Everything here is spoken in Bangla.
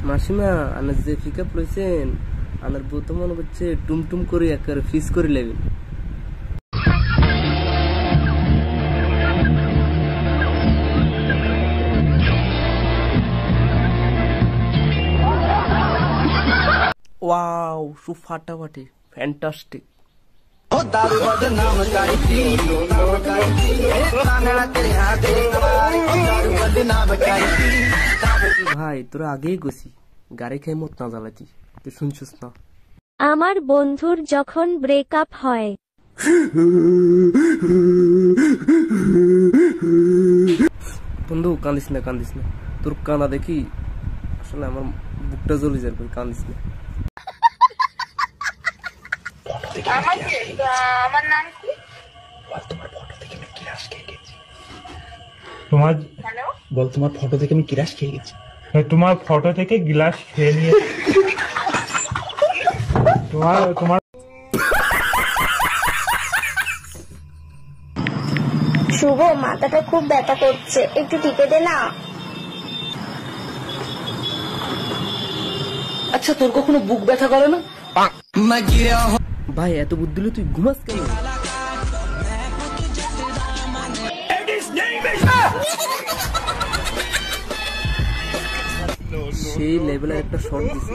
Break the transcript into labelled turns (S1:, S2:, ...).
S1: মাসিমা আনার যে পিকআপ লইছেন আনার বউ তো মনে হচ্ছে টুমটুম করে একেবারে ফিস করে লেবেন। ওয়াও সু ফাটাফাটি ফ্যান্টাস্টিক। ভাই তোরা আগেই গেছি গাড়ি খেয়ে মত না জ্বালাতি, তুই শুনছিস না?
S2: আমার বন্ধুর যখন ব্রেকআপ হয়
S1: বন্ধু কান্দিস না কান্দিস না, তোর কান্না দেখি আসলে আমার বুকটা জ্বলে যাবে, কান্দিস না।
S3: আমার নাম কি?
S4: তোমার ফটো থেকে আমি কিরাস খেয়ে গেছি। বল তোমার ফটো থেকে আমি কিরাস খেয়ে গেছি।
S5: তোমার ফটো থেকে গ্লাস খেয়ে নিয়ে তোমার
S3: শুভ, মাথাটা খুব ব্যথা করছে, একটু টিপে দে না।
S1: আচ্ছা তোর কখনো বুক ব্যথা করে না? ভাই এত বুদ্ধি দিলে তুই ঘুমাস কেন? সেই লেভেলের একটা শট দিছে।